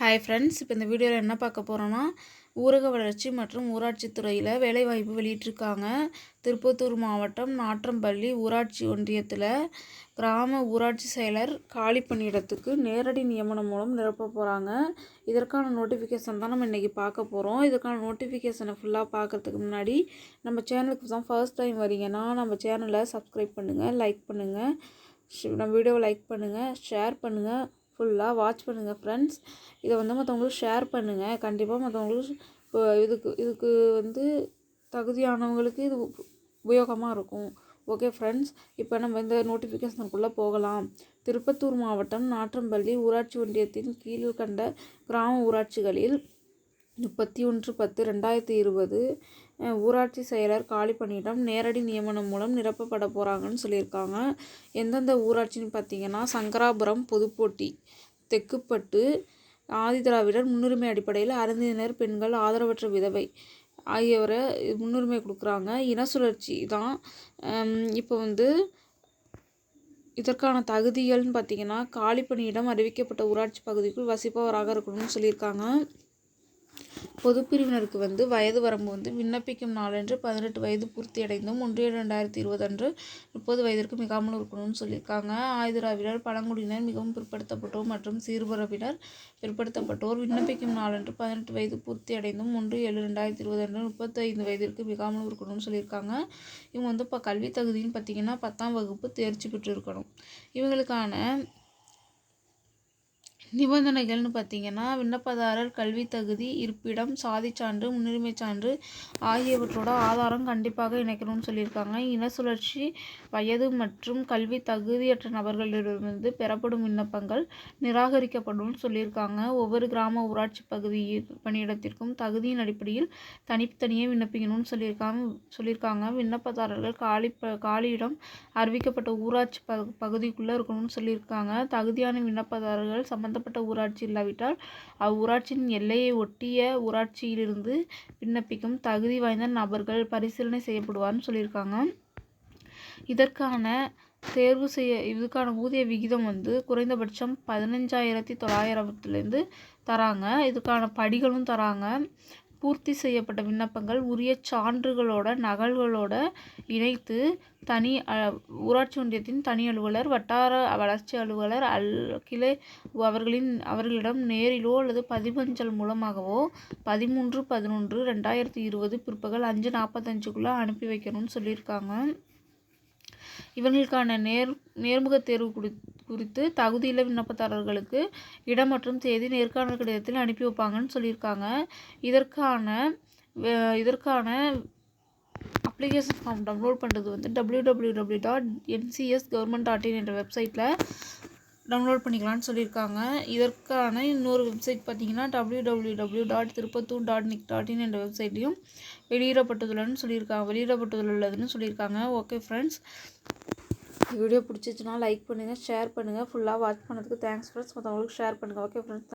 Hi friends, இப்போ இந்த வீடியோவில் என்ன பார்க்க போகிறோன்னா, ஊரக வளர்ச்சி மற்றும் ஊராட்சி துறையில் வேலைவாய்ப்பு வெளியிட்டிருக்காங்க. திருப்பத்தூர் மாவட்டம் நாட்றம்பள்ளி ஊராட்சி ஒன்றியத்தில் கிராம ஊராட்சி செயலர் காலி பணியிடத்துக்கு நேரடி நியமனம் மூலம் நிரப்ப போகிறாங்க. இதற்கான நோட்டிஃபிகேஷன் தான் நம்ம இன்றைக்கி பார்க்க போகிறோம். இதற்கான நோட்டிஃபிகேஷனை ஃபுல்லாக பார்க்குறதுக்கு முன்னாடி நம்ம சேனலுக்கு தான் ஃபர்ஸ்ட் டைம் வரீங்கன்னா நம்ம சேனலை சப்ஸ்கிரைப் பண்ணுங்கள், லைக் பண்ணுங்கள், நம்ம வீடியோவை லைக் பண்ணுங்கள், ஷேர் பண்ணுங்கள், ஃபுல்லாக வாட்ச் பண்ணுங்கள் ஃப்ரெண்ட்ஸ். இதை மற்றவங்களுக்கு ஷேர் பண்ணுங்கள். கண்டிப்பாக மற்றவங்களுக்கு இதுக்கு தகுதியானவங்களுக்கு இது உபயோகமாக இருக்கும். ஓகே ஃப்ரெண்ட்ஸ், இப்போ நம்ம இந்த நோட்டிஃபிகேஷனுக்குள்ளே போகலாம். திருப்பத்தூர் மாவட்டம் நாட்றம்பள்ளி ஊராட்சி ஒன்றியத்தின் கீழ்கண்ட கிராம ஊராட்சிகளில் 31/10/2020 ஊராட்சி செயலர் காலி பணியிடம் நேரடி நியமனம் மூலம் நிரப்பப்பட போகிறாங்கன்னு சொல்லியிருக்காங்க. எந்தெந்த ஊராட்சின்னு பார்த்தீங்கன்னா, சங்கராபுரம், புதுப்போட்டி, தெக்குப்பட்டு, ஆதிதிராவிடர் முன்னுரிமை அடிப்படையில் அருந்தினர், பெண்கள், ஆதரவற்ற விதவை ஆகியோரை முன்னுரிமை கொடுக்குறாங்க. இன சுழற்சி தான். இப்போ இதற்கான தகுதிகள்னு பார்த்தீங்கன்னா, காலி பணியிடம் அறிவிக்கப்பட்ட ஊராட்சி பகுதிக்குள் வசிப்பவராக இருக்கணும்னு சொல்லியிருக்காங்க. பொதுப்பிரிவினருக்கு வயது வரம்பு விண்ணப்பிக்கும் நாளன்று 18 வயது பூர்த்தியடைந்தும் 1/7/2020 அன்று 30 வயதிற்கு மிகாமல் இருக்கணும்னு சொல்லியிருக்காங்க. ஆதிதிராவிடர், பழங்குடியினர், மிகவும் பிற்படுத்தப்பட்டோர் மற்றும் சிறுபான்மையினர் பிற்படுத்தப்பட்டோர் விண்ணப்பிக்கும் நாளன்று 18 வயது பூர்த்தியடைந்தும் 1/7/2020 அன்று 35 வயதிற்கு மிகாமல் இருக்கணும்னு சொல்லியிருக்காங்க. இவங்க இப்போ கல்வி தகுதின்னு பார்த்தீங்கன்னா 10ஆம் வகுப்பு தேர்ச்சி பெற்று இருக்கணும். இவங்களுக்கான நிபந்தனைகள்னு பார்த்தீங்கன்னா, விண்ணப்பதாரர் கல்வி தகுதி, இருப்பிடம், சாதி சான்று, முன்னுரிமை சான்று ஆகியவற்றோட ஆதாரம் கண்டிப்பாக இணைக்கணும்னு சொல்லியிருக்காங்க. இன சுழற்சி, வயது மற்றும் கல்வி தகுதியற்ற நபர்களிடமிருந்து பெறப்படும் விண்ணப்பங்கள் நிராகரிக்கப்படும் சொல்லியிருக்காங்க. ஒவ்வொரு கிராம ஊராட்சி பணியிடத்திற்கும் தகுதியின் அடிப்படையில் தனித்தனியே விண்ணப்பிக்கணும்னு சொல்லியிருக்காங்க. விண்ணப்பதாரர்கள் காலியிடம் அறிவிக்கப்பட்ட ஊராட்சி பகுதிக்குள்ளே இருக்கணும்னு சொல்லியிருக்காங்க. தகுதியான விண்ணப்பதாரர்கள் சம்பந்தப்பட்ட ஊராட்சி இல்லாவிட்டால் அவ்வூராட்சியின் எல்லையை ஒட்டிய ஊராட்சியிலிருந்து விண்ணப்பிக்கும் தகுதி வாய்ந்த நபர்கள் பரிசீலனை செய்யப்படுவார்னு சொல்லியிருக்காங்க. இதுக்கான ஊதிய விகிதம் குறைந்தபட்சம் 15,900 தராங்க. இதுக்கான படிகளும் தராங்க. பூர்த்தி செய்யப்பட்ட விண்ணப்பங்கள் உரிய சான்றுகளோட நகல்களோட இணைத்து ஊராட்சி ஒன்றியத்தின் தனி அலுவலர், வட்டார வளர்ச்சி அலுவலர், கிளை அவர்களிடம் நேரிலோ அல்லது பதிவஞ்சல் மூலமாகவோ 13/11/2020 பிற்பகல் 5:45 அனுப்பி வைக்கணும்னு சொல்லியிருக்காங்க. இவங்களுக்கான நேர்முக தேர்வு குறித்து தகுதியுள்ள விண்ணப்பதாரர்களுக்கு இடம் மற்றும் தேதி நேர்காணல் கடிதத்தில் அனுப்பி வைப்பாங்கன்னு சொல்லியிருக்காங்க. இதற்கான அப்ளிகேஷன் ஃபார்ம் டவுன்லோட் பண்ணுறது www.ncsgovernment.in என்ற வெப்சைட்டில் டவுன்லோட் பண்ணிக்கலாம்னு சொல்லியிருக்காங்க. இதற்கான இன்னொரு வெப்சைட் பார்த்தீங்கன்னா www.tirupattur.nic.in என்ற வெப்சைட்லையும் வெளியிடப்பட்டுள்ளதுன்னு சொல்லியிருக்காங்க. ஓகே ஃப்ரெண்ட்ஸ், வீடியோ பிடிச்சிச்சுன்னா லைக் பண்ணுங்கள், ஷேர் பண்ணுங்கள், ஃபுல்லாக வாட்ச் பண்ணதுக்கு தேங்க்ஸ் ஃப்ரெண்ட்ஸ். மற்றவங்களுக்கு ஷேர் பண்ணுங்கள். Okay friends.